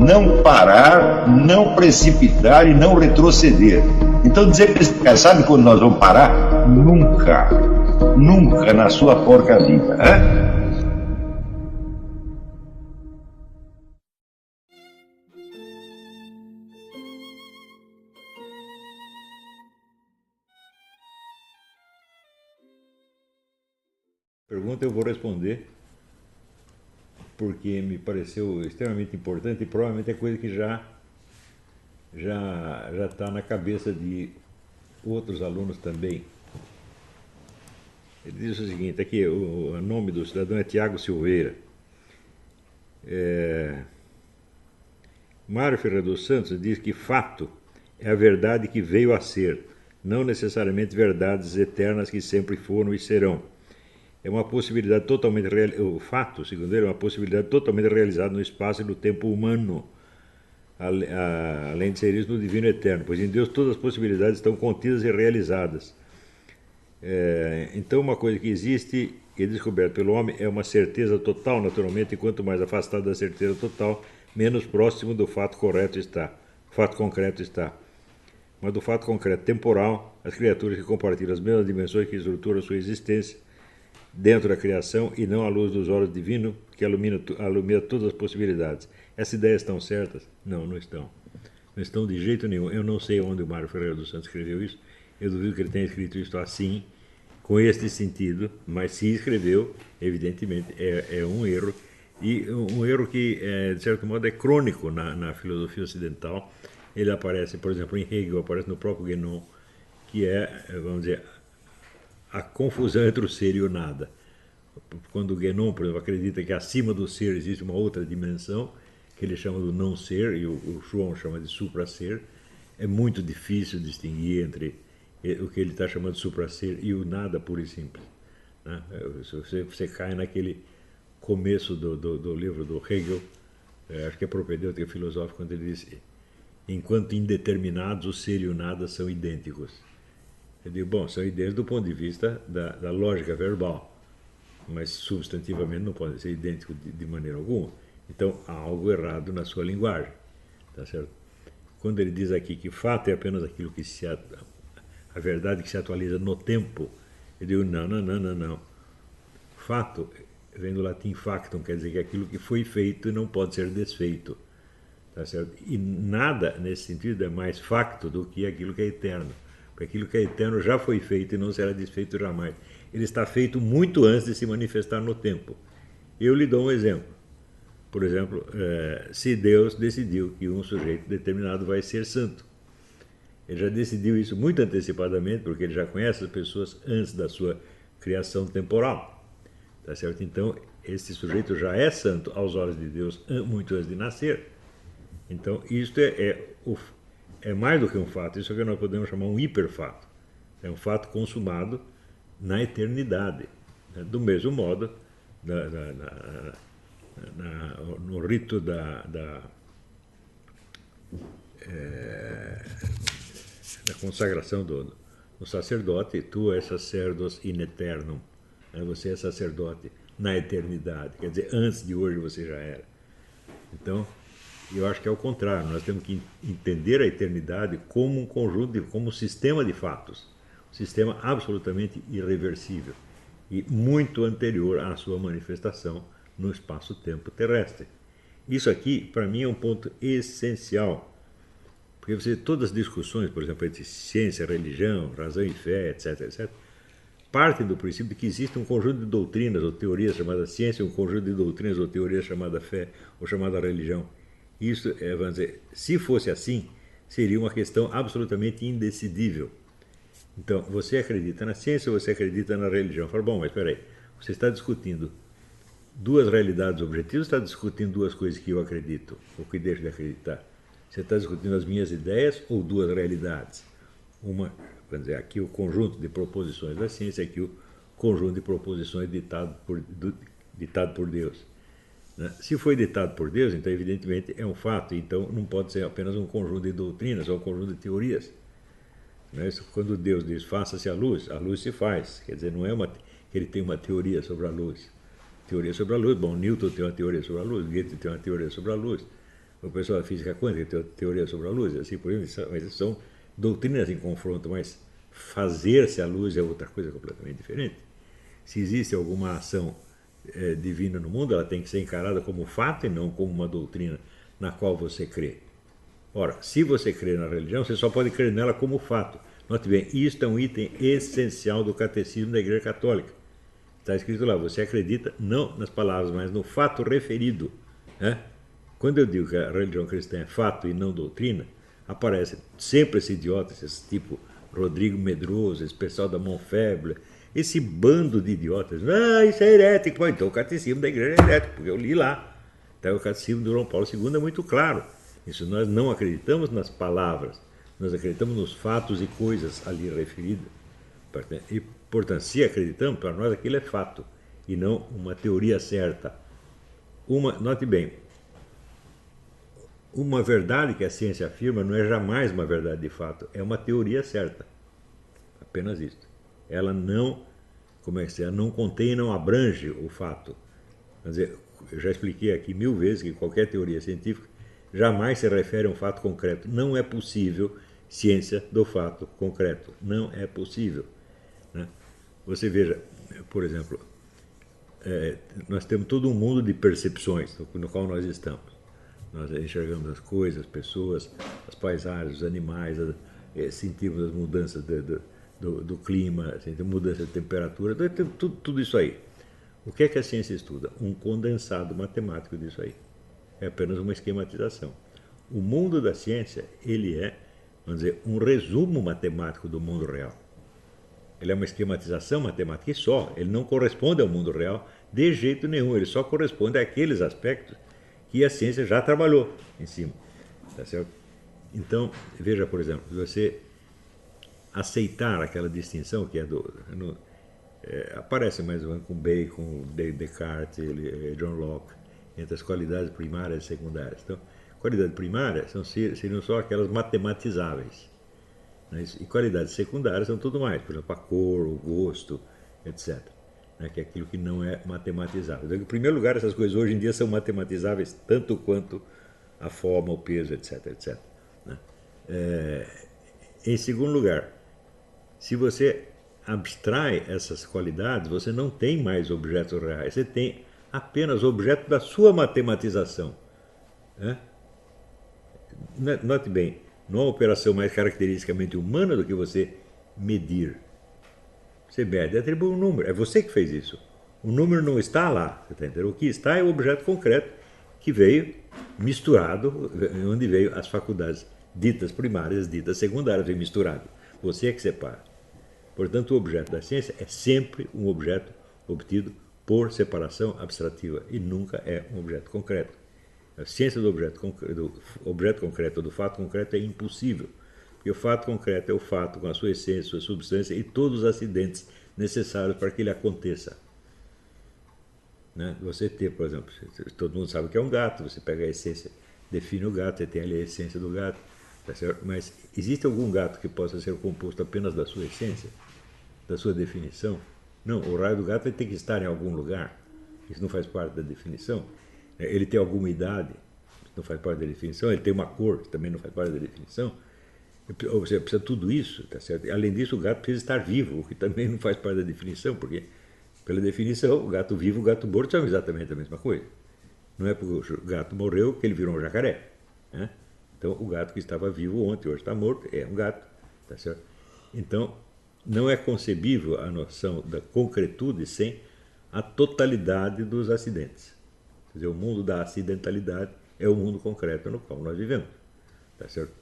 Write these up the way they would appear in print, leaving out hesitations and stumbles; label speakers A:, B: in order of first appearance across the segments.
A: não parar, não precipitar e não retroceder. Então dizer para esse cara, sabe quando nós vamos parar? Nunca. Nunca na sua porca vida. Né?
B: Pergunta eu vou responder porque me pareceu extremamente importante e provavelmente é coisa que já está na cabeça de outros alunos também. Ele diz o seguinte, aqui o nome do cidadão é Tiago Silveira. Mário Ferreira dos Santos diz que fato é a verdade que veio a ser, não necessariamente verdades eternas que sempre foram e serão. É uma possibilidade totalmente o fato, segundo ele, é uma possibilidade totalmente realizada no espaço e no tempo humano, além de ser isso no divino eterno, pois em Deus todas as possibilidades estão contidas e realizadas. Então uma coisa que existe e é descoberta pelo homem é uma certeza total, naturalmente, e quanto mais afastado da certeza total, menos próximo do fato concreto está. Mas do fato concreto temporal, as criaturas que compartilham as mesmas dimensões que estruturam a sua existência dentro da criação e não à luz dos olhos divinos que alumina todas as possibilidades. Essas ideias estão certas? Não, não estão. Não estão de jeito nenhum. Eu não sei onde o Mário Ferreira dos Santos escreveu isso. Eu duvido que ele tenha escrito isso assim, com este sentido, mas se escreveu, evidentemente, é um erro. E um erro que, de certo modo, é crônico na filosofia ocidental. Ele aparece, por exemplo, em Hegel, aparece no próprio Guénon, que é, vamos dizer, a confusão entre o ser e o nada. Quando o Guénon, por exemplo, acredita que acima do ser existe uma outra dimensão, que ele chama do não ser, e o Schwann chama de supra-ser, é muito difícil distinguir entre o que ele está chamando de supra-ser e o nada puro e simples. Né? Você cai naquele começo do livro do Hegel, acho que é propedêutica filosófica, quando ele diz: enquanto indeterminados, o ser e o nada são idênticos. Eu digo, bom, são idênticos do ponto de vista da lógica verbal, mas substantivamente não podem ser idênticos de maneira alguma. Então há algo errado na sua linguagem, tá certo? Quando ele diz aqui que fato é apenas aquilo que a verdade que se atualiza no tempo, eu digo, não. Fato vem do latim factum, quer dizer que é aquilo que foi feito e não pode ser desfeito, tá certo? E nada nesse sentido é mais facto do que aquilo que é eterno. Porque aquilo que é eterno já foi feito e não será desfeito jamais. Ele está feito muito antes de se manifestar no tempo. Eu lhe dou um exemplo. Por exemplo, se Deus decidiu que um sujeito determinado vai ser santo, ele já decidiu isso muito antecipadamente, porque ele já conhece as pessoas antes da sua criação temporal. Tá certo? Então, esse sujeito já é santo aos olhos de Deus muito antes de nascer. Então, isto é mais do que um fato, isso é o que nós podemos chamar um hiperfato. É um fato consumado na eternidade. Né? Do mesmo modo, no rito da consagração do sacerdote, tu és sacerdos in eternum. Você é sacerdote na eternidade. Quer dizer, antes de hoje você já era. Então, eu acho que é o contrário. Nós temos que entender a eternidade como um conjunto, como um sistema de fatos. Um sistema absolutamente irreversível e muito anterior à sua manifestação no espaço-tempo terrestre. Isso aqui, para mim, é um ponto essencial. Porque você, todas as discussões, por exemplo, entre ciência, religião, razão e fé, etc., partem do princípio de que existe um conjunto de doutrinas ou teorias chamadas ciência, um conjunto de doutrinas ou teorias chamada fé ou chamada religião. Isso, vamos dizer, se fosse assim, seria uma questão absolutamente indecidível. Então, você acredita na ciência ou você acredita na religião? Fala, bom, mas espera aí, você está discutindo duas realidades objetivas, está discutindo duas coisas que eu acredito, ou que deixo de acreditar. Você está discutindo as minhas ideias ou duas realidades? Uma, vamos dizer, aqui o conjunto de proposições da ciência, aqui o conjunto de proposições ditado por Deus. Né? Se foi ditado por Deus, então evidentemente é um fato, então não pode ser apenas um conjunto de doutrinas ou um conjunto de teorias. Né? Quando Deus diz faça-se a luz se faz. Quer dizer, não é que ele tem uma teoria sobre a luz. Teoria sobre a luz, bom, Newton tem uma teoria sobre a luz, Goethe tem uma teoria sobre a luz. o pessoal da física quântica tem teoria sobre a luz, assim por exemplo, mas são doutrinas em confronto, mas fazer-se a luz é outra coisa completamente diferente. Se existe alguma ação divina no mundo, ela tem que ser encarada como fato e não como uma doutrina na qual você crê. Ora, se você crê na religião, você só pode crer nela como fato. Note bem, isto é um item essencial do catecismo da Igreja Católica. Está escrito lá, você acredita não nas palavras, mas no fato referido. Né? Quando eu digo que a religião cristã é fato e não doutrina, aparece sempre esse idiota, esse tipo Rodrigo Medroso, esse pessoal da Monfebre, esse bando de idiotas. Ah, isso é herético. Então o catecismo da igreja é herético, porque eu li lá. Então o catecismo do João Paulo II é muito claro. Isso nós não acreditamos nas palavras, nós acreditamos nos fatos e coisas ali referidas. E, portanto, se acreditamos, para nós aquilo é fato, e não uma teoria certa. Note bem, uma verdade que a ciência afirma não é jamais uma verdade de fato, é uma teoria certa. Apenas isso. Ela não, ela não contém e não abrange o fato. Quer dizer, eu já expliquei aqui 1000 vezes que qualquer teoria científica jamais se refere a um fato concreto. Não é possível ciência do fato concreto. Não é possível. Né? Você veja, por exemplo, nós temos todo um mundo de percepções no qual nós estamos. Nós enxergamos as coisas, as pessoas, as paisagens, os animais, sentimos as mudanças do clima, sentimos mudança de temperatura, tudo isso aí. O que é que a ciência estuda? Um condensado matemático disso aí. É apenas uma esquematização. O mundo da ciência, ele é, vamos dizer, um resumo matemático do mundo real. Ele é uma esquematização matemática e só. Ele não corresponde ao mundo real de jeito nenhum. Ele só corresponde àqueles aspectos que a ciência já trabalhou em cima. Tá certo? Então, veja, por exemplo, você aceitar aquela distinção que é aparece mais ou menos com Bacon, Descartes, John Locke, entre as qualidades primárias e secundárias. Então, qualidades primárias seriam só aquelas matematizáveis. Né? E qualidades secundárias são tudo mais, por exemplo, a cor, o gosto, etc. Né? Que é aquilo que não é matematizável. Então, em primeiro lugar, essas coisas hoje em dia são matematizáveis tanto quanto a forma, o peso, etc. etc. Né? Em segundo lugar, se você abstrai essas qualidades, você não tem mais objetos reais, você tem apenas objeto da sua matematização. Né? Note bem, não é uma operação mais caracteristicamente humana do que você medir. Você mede e atribui um número, é você que fez isso. O número não está lá, você está entendendo? O que está é o objeto concreto que veio misturado, onde veio as faculdades ditas primárias, ditas secundárias, veio misturado. Você é que separa. Portanto, o objeto da ciência é sempre um objeto obtido por separação abstrativa e nunca é um objeto concreto. A ciência do objeto concreto, do fato concreto, é impossível, porque o fato concreto é o fato com a sua essência, sua substância e todos os acidentes necessários para que ele aconteça. Né? Você tem, por exemplo, todo mundo sabe que é um gato, você pega a essência, define o gato, você tem ali a essência do gato, tá certo? Mas existe algum gato que possa ser composto apenas da sua essência, da sua definição? Não, o raio do gato vai ter que estar em algum lugar, isso não faz parte da definição. Ele tem alguma idade, isso não faz parte da definição. Ele tem uma cor, que também não faz parte da definição. Você precisa de tudo isso, tá certo? Além disso, o gato precisa estar vivo, o que também não faz parte da definição, porque, pela definição, o gato vivo e o gato morto são exatamente a mesma coisa. Não é porque o gato morreu que ele virou um jacaré. Né? Então, o gato que estava vivo ontem, hoje está morto, é um gato, tá certo? Então, não é concebível a noção da concretude sem a totalidade dos acidentes. Quer dizer, o mundo da acidentalidade é o mundo concreto no qual nós vivemos. Tá certo?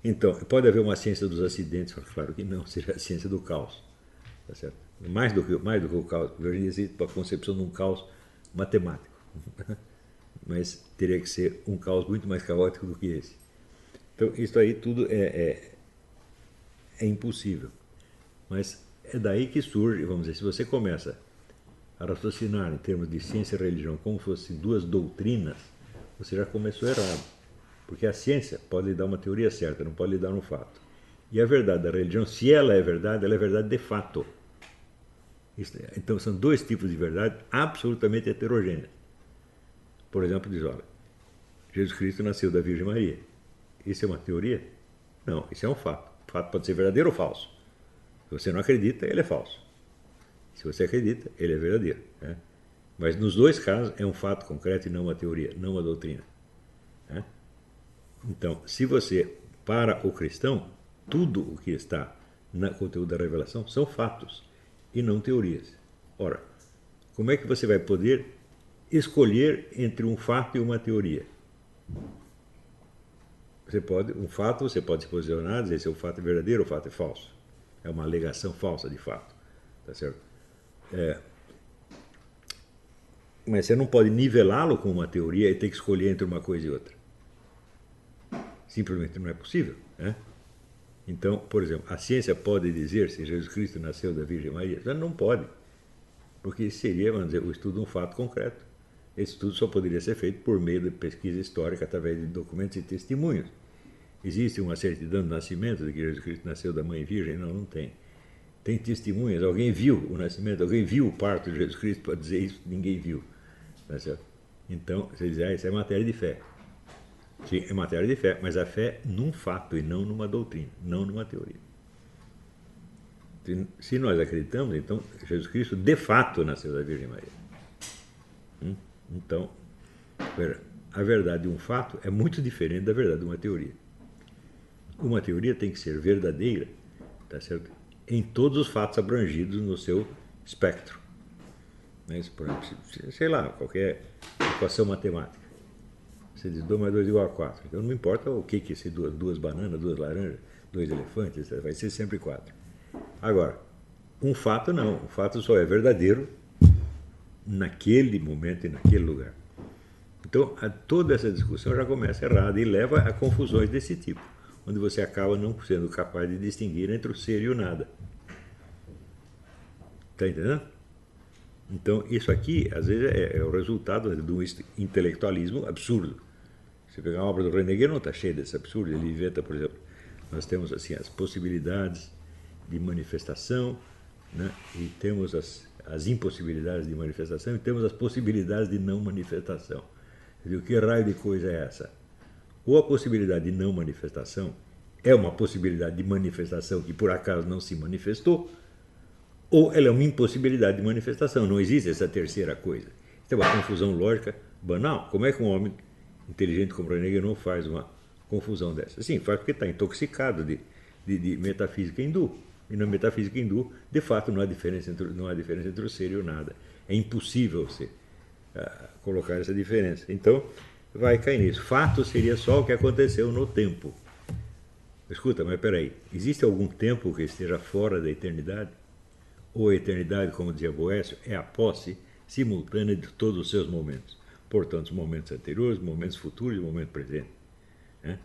B: Então, pode haver uma ciência dos acidentes? Claro que não, seja a ciência do caos. Tá certo? Mais do que o caos, porque hoje em dia existe a concepção de um caos matemático. Mas teria que ser um caos muito mais caótico do que esse. Então, isso aí tudo é impossível. Mas é daí que surge, vamos dizer, se você começa a raciocinar em termos de ciência e religião como se fossem duas doutrinas, você já começou errado. Porque a ciência pode lhe dar uma teoria certa, não pode lhe dar um fato. E a verdade da religião, se ela é verdade de fato. Então são dois tipos de verdade absolutamente heterogêneas. Por exemplo, diz, olha, Jesus Cristo nasceu da Virgem Maria. Isso é uma teoria? Não, isso é um fato. O fato pode ser verdadeiro ou falso. Se você não acredita, ele é falso. Se você acredita, ele é verdadeiro. Né? Mas nos dois casos é um fato concreto e não uma teoria, não uma doutrina. Né? Então, se você, para o cristão, tudo o que está no conteúdo da revelação são fatos e não teorias. Ora, como é que você vai poder escolher entre um fato e uma teoria? Um fato, você pode se posicionar, dizer se o fato é verdadeiro ou o fato é falso. É uma alegação falsa de fato. Tá certo? Mas você não pode nivelá-lo com uma teoria e ter que escolher entre uma coisa e outra. Simplesmente não é possível. Né? Então, por exemplo, a ciência pode dizer se Jesus Cristo nasceu da Virgem Maria? Não pode. Porque seria, vamos dizer, o estudo de um fato concreto. Esse estudo só poderia ser feito por meio de pesquisa histórica através de documentos e testemunhos. Existe uma certidão de nascimento de que Jesus Cristo nasceu da Mãe Virgem? Não, não tem. Tem testemunhas, alguém viu o nascimento, alguém viu o parto de Jesus Cristo para dizer isso? Ninguém viu. Tá certo? Então, você diz, isso é matéria de fé. Sim, é matéria de fé, mas a fé num fato e não numa doutrina, não numa teoria. Se nós acreditamos, então Jesus Cristo de fato nasceu da Virgem Maria. Então, a verdade de um fato é muito diferente da verdade de uma teoria. Uma teoria tem que ser verdadeira, tá certo? Em todos os fatos abrangidos no seu espectro. Né? Por exemplo, sei lá, qualquer equação matemática. Você diz 2 mais 2 igual a 4. Então não importa o que é ser duas bananas, 2 laranjas, 2 elefantes, vai ser sempre 4. Agora, um fato não. Um fato só é verdadeiro naquele momento e naquele lugar. Então, toda essa discussão já começa errada e leva a confusões desse tipo, onde você acaba não sendo capaz de distinguir entre o ser e o nada. Está entendendo? Então, isso aqui, às vezes, é o resultado de um intelectualismo absurdo. Você pegar uma obra do René Guénon, está cheia desse absurdo. Ele inventa, por exemplo, nós temos assim, as possibilidades de manifestação, né? E temos as impossibilidades de manifestação, e temos as possibilidades de não manifestação. Dizer, que raio de coisa é essa? Ou a possibilidade de não manifestação é uma possibilidade de manifestação que por acaso não se manifestou, ou ela é uma impossibilidade de manifestação. Não existe essa terceira coisa. Isso é uma confusão lógica banal. Como é que um homem inteligente como René Guénon faz uma confusão dessa? Sim, faz porque está intoxicado de metafísica hindu. E na metafísica hindu, de fato, não há diferença entre o ser e o nada. É impossível você colocar essa diferença. Então, vai cair nisso. Fato seria só o que aconteceu no tempo. Escuta, mas peraí, existe algum tempo que esteja fora da eternidade? Ou a eternidade, como dizia Boécio, é a posse simultânea de todos os seus momentos. Portanto, os momentos anteriores, os momentos futuros e o momento presente. Né?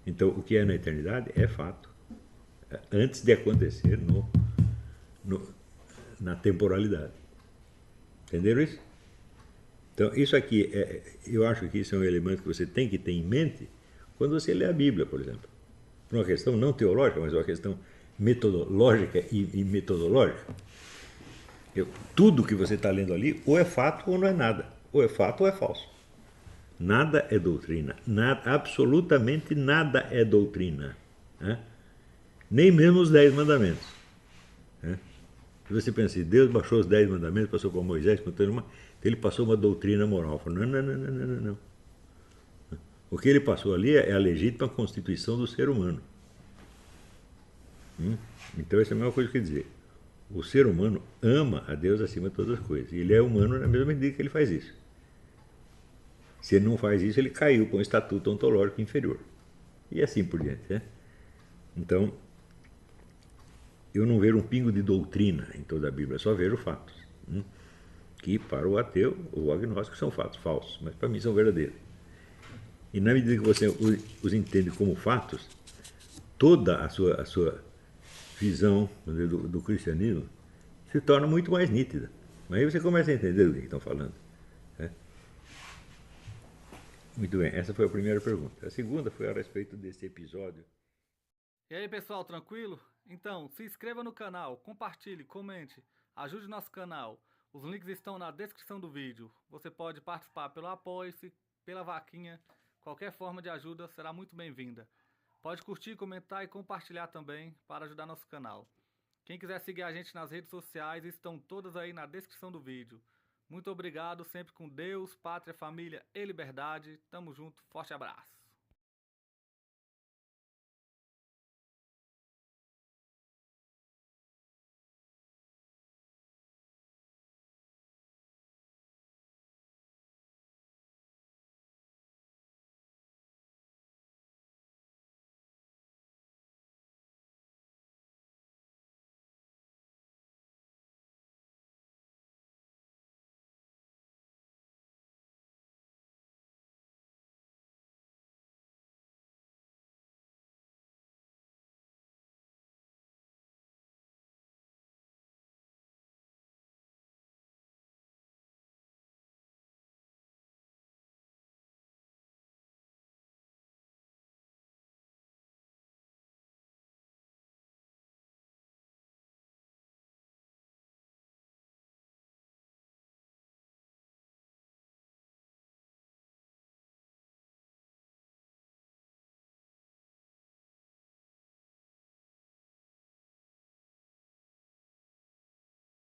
B: Então, o que é na eternidade é fato. Antes de acontecer na temporalidade. Entenderam isso? Então, isso aqui, eu acho que isso é um elemento que você tem que ter em mente quando você lê a Bíblia, por exemplo. Por uma questão não teológica, mas uma questão metodológica e metodológica. Tudo que você está lendo ali ou é fato ou não é nada. Ou é fato ou é falso. Nada é doutrina. Absolutamente nada é doutrina. Né? Nem mesmo os 10 mandamentos. Né? Se você pensa, Deus baixou os 10 mandamentos, passou para Moisés, ele passou uma doutrina moral. Falou, não. O que ele passou ali é a legítima constituição do ser humano. Então, essa é a mesma coisa que dizer. O ser humano ama a Deus acima de todas as coisas. E ele é humano na mesma medida que ele faz isso. Se ele não faz isso, ele caiu com um estatuto ontológico inferior. E assim por diante. Né? Então, eu não vejo um pingo de doutrina em toda a Bíblia, só vejo fatos. Que para o ateu ou o agnóstico são fatos falsos, mas para mim são verdadeiros. E na medida que você os entende como fatos, toda a sua visão do cristianismo se torna muito mais nítida. Mas aí você começa a entender do que estão falando. Né? Muito bem, essa foi a primeira pergunta. A segunda foi a respeito desse episódio.
C: E aí, pessoal, tranquilo? Então, se inscreva no canal, compartilhe, comente, ajude o nosso canal. Os links estão na descrição do vídeo. Você pode participar pelo Apoia-se, pela vaquinha. Qualquer forma de ajuda será muito bem-vinda. Pode curtir, comentar e compartilhar também para ajudar nosso canal. Quem quiser seguir a gente nas redes sociais estão todas aí na descrição do vídeo. Muito obrigado, sempre com Deus, pátria, família e liberdade. Tamo junto, forte abraço.